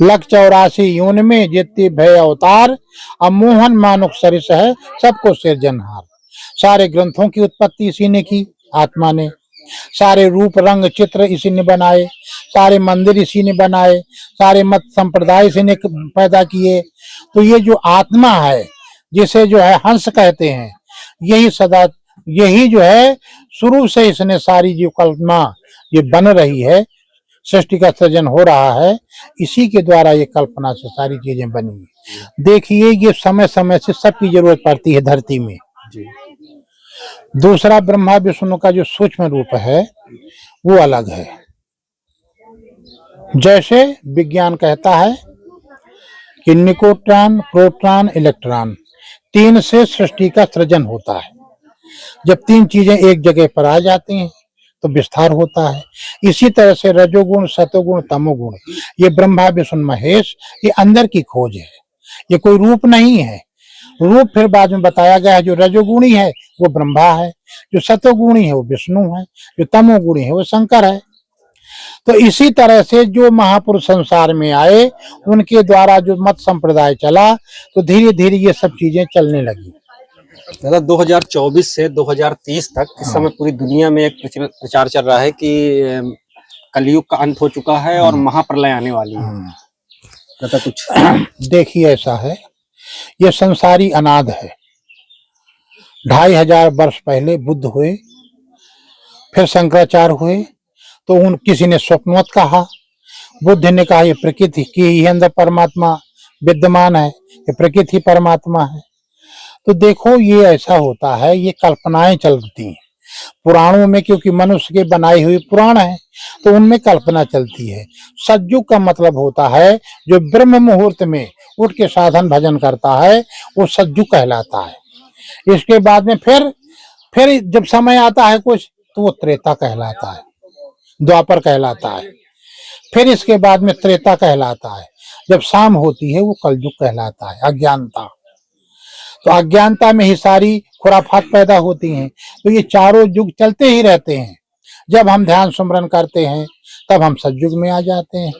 लख 84 यून में जितने भय अवतार, अब मोहन मानुक सरिस है सबको सिरजनहार। सारे ग्रंथों की उत्पत्ति इसी ने की, आत्मा ने। सारे रूप रंग चित्र इसी ने बनाए, सारे मंदिर इसी ने बनाए, सारे मत संप्रदाय इसी ने पैदा किए। तो ये जो आत्मा है, जिसे जो है हंस कहते हैं, यही सदा, यही जो है शुरू से इसने सारी जो कल्पना ये बन रही है, सृष्टि का सृजन हो रहा है, इसी के द्वारा ये कल्पना से सारी चीजें बनी है। देखिए ये समय समय से सबकी जरूरत पड़ती है धरती में। दूसरा ब्रह्मा विष्णु का जो सूक्ष्म रूप है वो अलग है। जैसे विज्ञान कहता है कि न्यूट्रॉन, प्रोटॉन, इलेक्ट्रॉन, तीन से सृष्टि का सृजन होता है। जब तीन चीजें एक जगह पर आ जाती हैं तो विस्तार होता है। इसी तरह से रजोगुण, सतोगुण, तमोगुण, ये ब्रह्मा विष्णु महेश, ये अंदर की खोज है, ये कोई रूप नहीं है। रूप फिर बाद में बताया गया है। जो रजोगुणी है वो ब्रह्मा है, जो सतोगुणी है वो विष्णु है, जो तमोगुणी है वो शंकर है। तो इसी तरह से जो महापुरुष संसार में आए, उनके द्वारा जो मत संप्रदाय चला, तो धीरे धीरे ये सब चीजें चलने लगी। दादा 2024 से 2030 तक इस समय पूरी दुनिया में एक प्रचार चल रहा है कि कलयुग का अंत हो चुका है और महाप्रलय आने वाली है। दादा कुछ देखिए, ऐसा है, ये संसारी अनाद है। 2500 वर्ष पहले बुद्ध हुए, फिर शंकराचार्य हुए, तो उन किसी ने स्वप्नवत कहा, बुद्ध ने कहा ये प्रकृति की ही अंदर परमात्मा विद्यमान है, ये प्रकृति परमात्मा है। तो देखो ये ऐसा होता है, ये कल्पनाएं चलती हैं पुराणों में, क्योंकि मनुष्य के बनाई हुई पुराण है तो उनमें कल्पना चलती है। सतयुग का मतलब होता है जो ब्रह्म मुहूर्त में उठ के साधन भजन करता है, वो सतयुग कहलाता है। इसके बाद में फिर जब समय आता है कुछ, तो वो त्रेता कहलाता है, द्वापर कहलाता है। फिर इसके बाद में त्रेता कहलाता है। जब शाम होती है वो कलयुग कहलाता है, अज्ञानता। तो अज्ञानता में ही सारी खुराफात पैदा होती हैं। तो ये चारों युग चलते ही रहते हैं। जब हम ध्यान सुमरन करते हैं तब हम सतयुग में आ जाते हैं।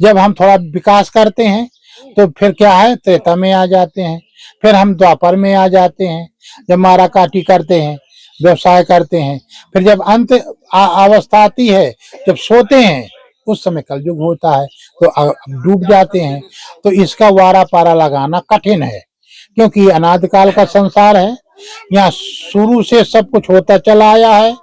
जब हम थोड़ा विकास करते हैं तो फिर क्या है, त्रेता में आ जाते हैं। फिर हम द्वापर में आ जाते हैं। जब मारा काटी करते हैं, व्यवसाय करते हैं, फिर जब अंत अवस्था आती है, जब सोते हैं, उस समय कलयुग होता है, तो डूब जाते हैं। तो इसका वारा पारा लगाना कठिन है, क्योंकि अनादिकाल का संसार है। यहाँ शुरू से सब कुछ होता चला आया है।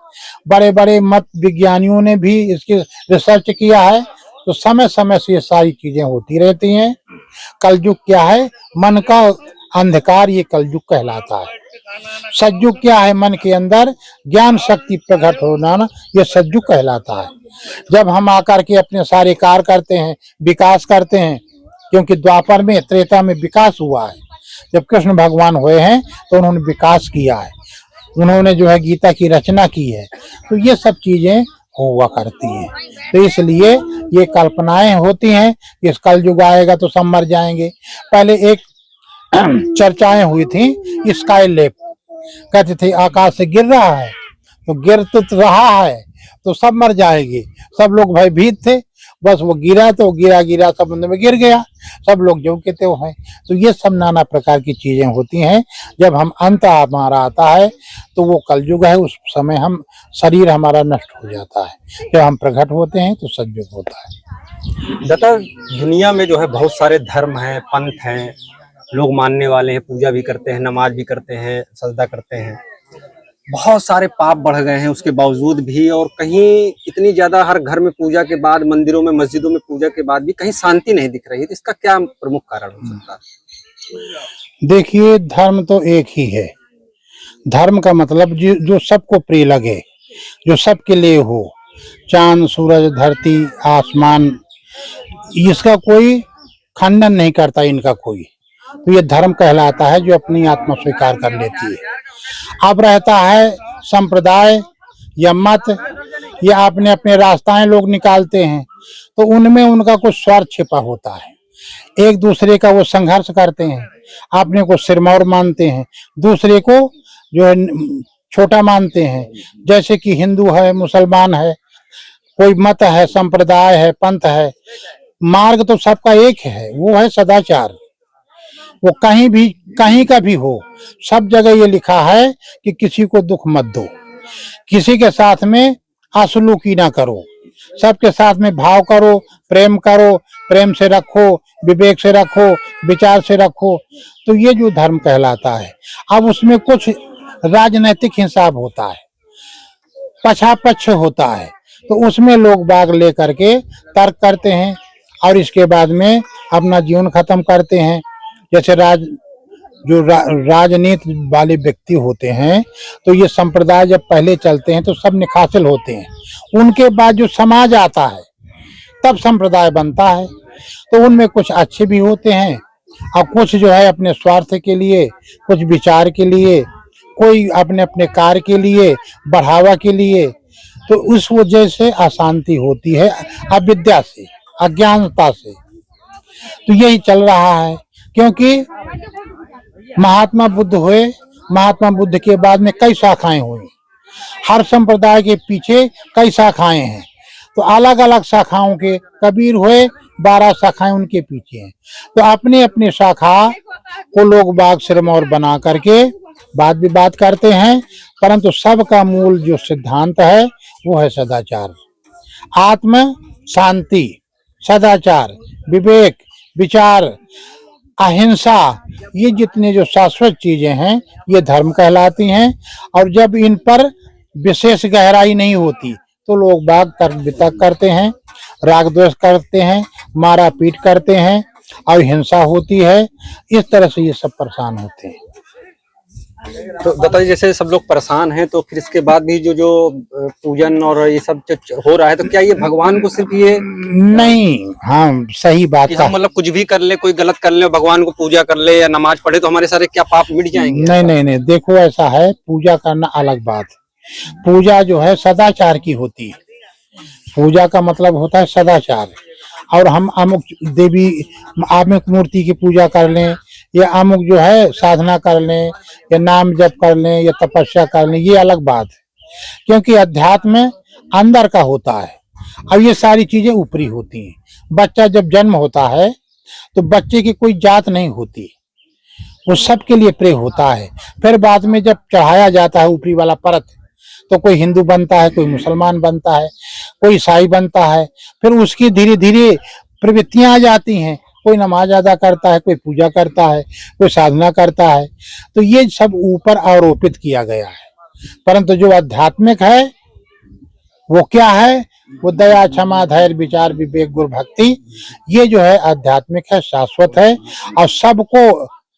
बड़े बड़े मत विज्ञानियों ने भी इसकी रिसर्च किया है। तो समय समय से ये सारी चीजें होती रहती हैं। कलयुग क्या है, मन का अंधकार, ये कलयुग कहलाता है। सतयुग क्या है, मन के अंदर ज्ञान शक्ति प्रकट होना, ये सतयुग कहलाता है। जब हम आकर के अपने सारे कार्य करते हैं, विकास करते हैं, क्योंकि द्वापर में, त्रेता में विकास हुआ है। जब कृष्ण भगवान हुए हैं तो उन्होंने विकास किया है, उन्होंने जो है गीता की रचना की है। तो ये सब चीजें हुआ करती हैं। तो इसलिए ये कल्पनाएं होती हैं कि इस कलयुग आएगा तो सब मर जाएंगे। पहले एक चर्चाएं हुई थी स्काई लेप, कहते थे आकाश से गिर रहा है, तो गिर तो रहा है तो सब मर जाएंगे। सब लोग भयभीत थे, बस वो गिरा तो गिरा समुद्र में गिर गया, सब लोग जो के त्यों हैं। तो ये सब नाना प्रकार की चीजें होती हैं। जब हम अंत हमारा आता है तो वो कलयुग है, उस समय हम शरीर हमारा नष्ट हो जाता है। जब हम प्रकट होते हैं तो सतयुग होता है। दादा दुनिया में जो है बहुत सारे धर्म हैं, पंथ हैं, लोग मानने वाले हैं, पूजा भी करते हैं, नमाज भी करते हैं, सजदा करते हैं। बहुत सारे पाप बढ़ गए हैं उसके बावजूद भी, और कहीं इतनी ज्यादा हर घर में पूजा के बाद, मंदिरों में, मस्जिदों में पूजा के बाद भी कहीं शांति नहीं दिख रही है। तो इसका क्या प्रमुख कारण हो सकता है? देखिए, धर्म तो एक ही है। धर्म का मतलब जो सबको प्रिय लगे, जो सबके लिए हो, चांद, सूरज, धरती, आसमान, इसका कोई खंडन नहीं करता इनका कोई। तो ये धर्म कहलाता है जो अपनी आत्मा स्वीकार कर लेती है। अब रहता है संप्रदाय या मत, या अपने अपने रास्ताएं लोग निकालते हैं, तो उनमें उनका कुछ स्वार्थ छिपा होता है। एक दूसरे का वो संघर्ष करते हैं, अपने को सिरमौर मानते हैं, दूसरे को जो है छोटा मानते हैं। जैसे कि हिंदू है, मुसलमान है, कोई मत है, संप्रदाय है, पंथ है, मार्ग तो सबका एक है, वो है सदाचार। वो कहीं का भी हो, सब जगह ये लिखा है कि किसी को दुख मत दो, किसी के साथ में असलूकी ना करो, सबके साथ में भाव करो, प्रेम से रखो, विवेक से रखो, विचार से रखो। तो ये जो धर्म कहलाता है। अब उसमें कुछ राजनैतिक हिसाब होता है, पक्ष होता है, तो उसमें लोग बाग लेकर के तर्क करते हैं और इसके बाद में अपना जीवन खत्म करते हैं। जैसे राजनीति वाले व्यक्ति होते हैं, तो ये संप्रदाय जब पहले चलते हैं तो सब निकासिल होते हैं, उनके बाद जो समाज आता है तब संप्रदाय बनता है। तो उनमें कुछ अच्छे भी होते हैं और कुछ जो है अपने स्वार्थ के लिए, कुछ विचार के लिए, कोई अपने अपने कार्य के लिए, बढ़ावा के लिए। तो उस वजह से अशांति होती है, अविद्या से, अज्ञानता से। तो यही चल रहा है, क्योंकि महात्मा बुद्ध हुए, महात्मा बुद्ध के बाद में कई शाखाएं हुई, हर संप्रदाय के पीछे कई शाखाएं हैं। तो अलग अलग शाखाओं के कबीर हुए, 12 शाखाएं उनके पीछे हैं। तो अपने अपने शाखा को लोग बाग सिरमौर बना करके बात विवाद करते हैं, परंतु सबका मूल जो सिद्धांत है वो है सदाचार, आत्म शांति, सदाचार, विवेक, विचार, अहिंसा। ये जितने जो शाश्वत चीजें हैं ये धर्म कहलाती हैं। और जब इन पर विशेष गहराई नहीं होती तो लोग बाग तर्क वितर्क करते हैं, राग द्वेष करते हैं, मारा पीट करते हैं और हिंसा होती है। इस तरह से ये सब परेशान होते हैं। तो बताइए, जैसे सब लोग परेशान हैं, तो फिर इसके बाद भी जो पूजन और ये सब जो हो रहा है, तो क्या ये भगवान को सिर्फ ये नहीं, हाँ सही बात है, मतलब कुछ भी कर ले, कोई गलत कर ले, भगवान को पूजा कर ले या नमाज पढ़े तो हमारे सारे क्या पाप मिट जाएंगे? नहीं, देखो ऐसा है, पूजा करना अलग बात है। पूजा जो है सदाचार की होती है। पूजा का मतलब होता है सदाचार। और हम अमुक देवी, अमुक मूर्ति की पूजा कर लें, या अमुक जो है साधना कर लें, या नाम जप कर लें, या तपस्या कर लें, ये अलग बात है। क्योंकि अध्यात्म अंदर का होता है और ये सारी चीजें ऊपरी होती हैं। बच्चा जब जन्म होता है तो बच्चे की कोई जात नहीं होती, वो सबके लिए प्रिय होता है। फिर बाद में जब चढ़ाया जाता है ऊपरी वाला परत, तो कोई हिंदू बनता है, कोई मुसलमान बनता है, कोई ईसाई बनता है। फिर उसकी धीरे धीरे प्रवृत्तियां आ जाती हैं, कोई नमाज अदा करता है, कोई पूजा करता है, कोई साधना करता है। तो ये सब ऊपर आरोपित किया गया है। परंतु जो आध्यात्मिक है वो क्या है? वो दया, क्षमा, धैर्य, विचार, विवेक, गुरु, भक्ति। ये जो है आध्यात्मिक है, शाश्वत है और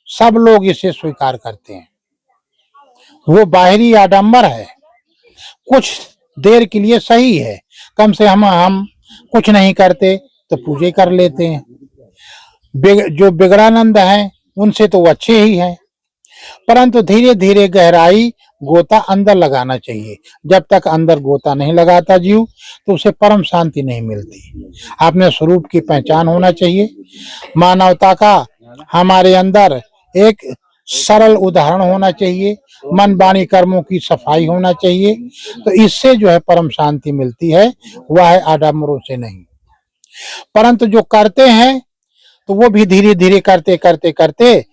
सब लोग इसे स्वीकार करते हैं। वो बाहरी आडंबर है, कुछ देर के लिए सही है, कम से हम कुछ नहीं करते तो पूजे कर लेते हैं। जो बिगड़ानंद हैं उनसे तो वो अच्छे ही हैं, परंतु धीरे धीरे गहराई गोता अंदर लगाना चाहिए। जब तक अंदर गोता नहीं लगाता जीव तो उसे परम शांति नहीं मिलती। अपने स्वरूप की पहचान होना चाहिए। मानवता का हमारे अंदर एक सरल उदाहरण होना चाहिए, मन वाणी कर्मों की सफाई होना चाहिए। तो इससे जो है परम शांति मिलती है, वह है आडंबरों से नहीं। परंतु जो करते हैं तो वो भी धीरे धीरे करते करते करते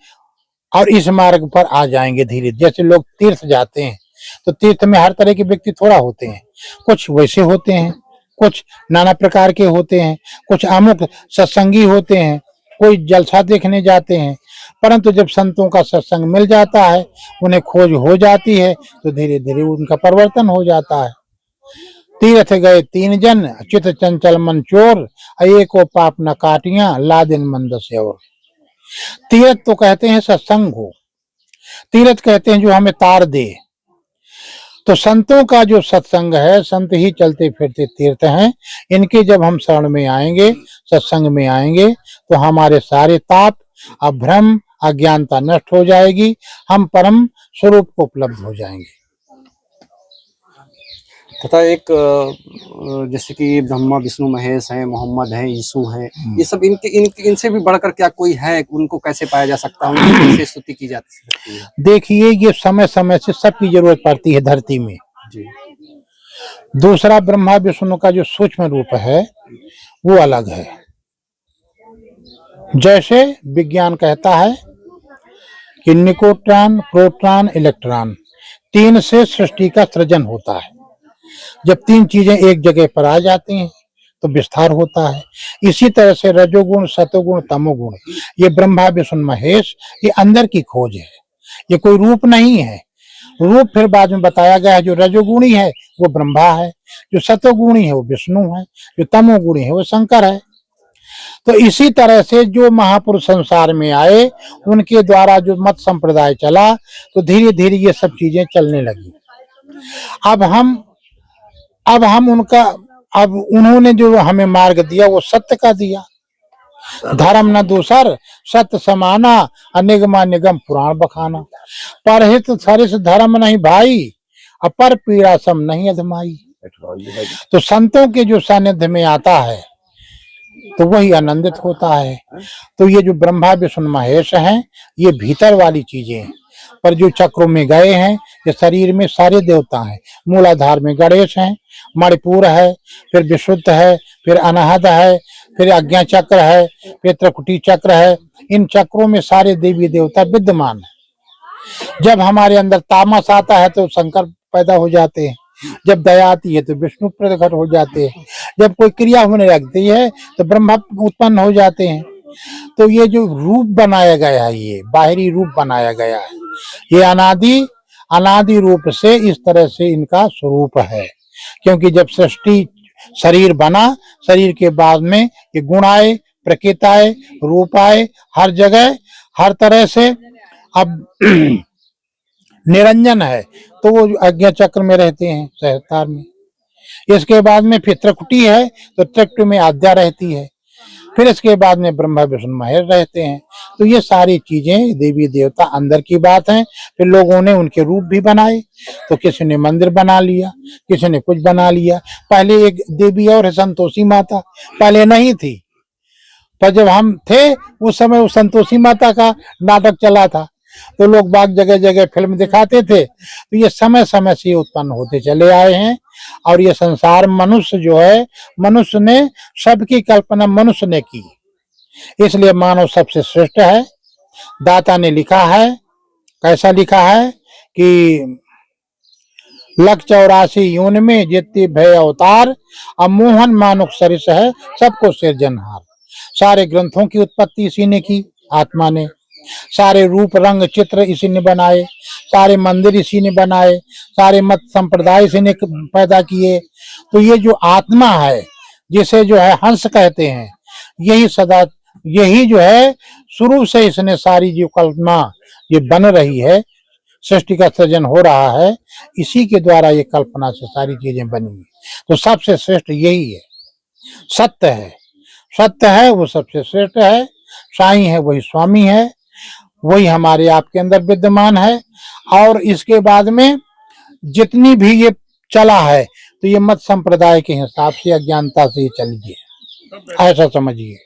और इस मार्ग पर आ जाएंगे धीरे। जैसे लोग तीर्थ जाते हैं तो तीर्थ में हर तरह के व्यक्ति थोड़ा होते हैं, कुछ वैसे होते हैं, कुछ नाना प्रकार के होते हैं, कुछ अमुक सत्संगी होते हैं, कोई जलसा देखने जाते हैं। परंतु जब संतों का सत्संग मिल जाता है, उन्हें खोज हो जाती है, तो धीरे धीरे उनका परिवर्तन हो जाता है। तीर्थ गए 3 जन, चित चंचल मन चोर, एको पाप न काटिया, लादिन मंद से और। तीर्थ तो कहते हैं सत्संग को, तीर्थ कहते हैं जो हमें तार दे। तो संतों का जो सत्संग है, संत ही चलते फिरते तीर्थ हैं। इनके जब हम शरण में आएंगे, सत्संग में आएंगे, तो हमारे सारे ताप, अभ्रम, अज्ञानता नष्ट हो जाएगी, हम परम स्वरूप को उपलब्ध हो जाएंगे। तथा एक जैसे कि ब्रह्मा विष्णु महेश हैं, मोहम्मद हैं, यीशु हैं, ये सब इनसे भी बढ़कर क्या कोई है? उनको कैसे पाया जा सकता है? उनकी कैसे स्तुति की जा सकती है? देखिए, ये समय समय से सबकी जरूरत पड़ती है धरती में। जी। दूसरा ब्रह्मा विष्णु का जो सूक्ष्म रूप है वो अलग है। जैसे विज्ञान कहता है कि न्यूट्रॉन, प्रोटॉन, इलेक्ट्रॉन, तीन से सृष्टि का सृजन होता है। जब तीन चीजें एक जगह पर आ जाती हैं तो विस्तार होता है। इसी तरह से रजोगुण, सतोगुण, तमोगुण, ये ब्रह्मा विष्णु महेश, ये अंदर की खोज है, ये कोई रूप नहीं है। रूप फिर बाद में बताया गया है। जो रजोगुणी है वो ब्रह्मा है, जो सतोगुणी है वो विष्णु है, जो तमोगुणी है वो शंकर है। तो इसी तरह से जो महापुरुष संसार में आए उनके द्वारा जो मत संप्रदाय चला तो धीरे धीरे ये सब चीजें चलने लगी। अब हम उनका, अब उन्होंने जो हमें मार्ग दिया वो सत्य का दिया। धर्म न दूसर सत्य समाना, अनिगमा निगम पुराण बखाना। परहित सरिस धर्म नहीं भाई, अपर पीड़ा सम नहीं अधमाई। तो संतों के जो सानिध्य में आता है तो वही आनंदित होता है। तो ये जो ब्रह्मा विष्णु महेश हैं ये भीतर वाली चीजें हैं, पर जो चक्रों में गए हैं ये शरीर में सारे देवता हैं। मूलाधार में गणेश हैं, मणिपुर है, फिर विशुद्ध है, फिर अनाहत है, फिर आज्ञा चक्र है, फिर त्रिकुटी चक्र है। इन चक्रों में सारे देवी देवता विद्यमान है। जब हमारे अंदर तामस आता है तो शंकर पैदा हो जाते हैं, जब दया आती है तो विष्णु प्रकट हो जाते हैं, जब कोई क्रिया होने लगती है तो ब्रह्मा उत्पन्न हो जाते हैं। तो ये जो रूप बनाया गया है, ये बाहरी रूप बनाया गया है, ये अनादि रूप से इस तरह से इनका स्वरूप है। क्योंकि जब सृष्टि शरीर बना, शरीर के बाद में ये गुण आए, प्रकृति आए, रूप आए, हर जगह हर तरह से। अब निरंजन है तो वो आज्ञा चक्र में रहते हैं, सहस्त्रार में। इसके बाद में फिर त्रिकुटी है तो त्रिकुटी में आद्या रहती है। फिर इसके बाद में ब्रह्मा विष्णु महेश रहते हैं। तो ये सारी चीजें देवी देवता अंदर की बात है। फिर लोगों ने उनके रूप भी बनाए, तो किसी ने मंदिर बना लिया, किसी ने कुछ बना लिया। पहले एक देवी और संतोषी माता, पहले नहीं थी, पर जब हम थे उस समय वो संतोषी माता का नाटक चला था तो लोग बाग जगह जगह फिल्म दिखाते थे। तो ये समय समय से उत्पन्न होते चले आए हैं। और ये संसार मनुष्य जो है, मनुष्य ने सबकी कल्पना मनुष्य ने की, इसलिए मानव सबसे श्रेष्ठ है। दाता ने लिखा है, कैसा लिखा है कि 184 योनि में जितने भय अवतार, अब मोहन मानुक सरिस है सबको सिरजनहार। सारे ग्रंथों की उत्पत्ति इसी ने की, आत्मा ने। सारे रूप रंग चित्र इसी ने बनाए, सारे मंदिर इसी ने बनाए, सारे मत संप्रदाय इसी ने पैदा किए। तो ये जो आत्मा है, जिसे जो है हंस कहते हैं, यही जो है शुरू से इसने सारी जो कल्पना ये बन रही है, सृष्टि का सृजन हो रहा है, इसी के द्वारा ये कल्पना से सारी चीजें बनी। तो सबसे श्रेष्ठ यही है, सत्य है। सत्य है वो सबसे श्रेष्ठ है। साईं है वही स्वामी है, वही हमारे आपके अंदर विद्यमान है। और इसके बाद में जितनी भी ये चला है तो ये मत संप्रदाय के हिसाब से, अज्ञानता से ही चली है, ऐसा समझिए।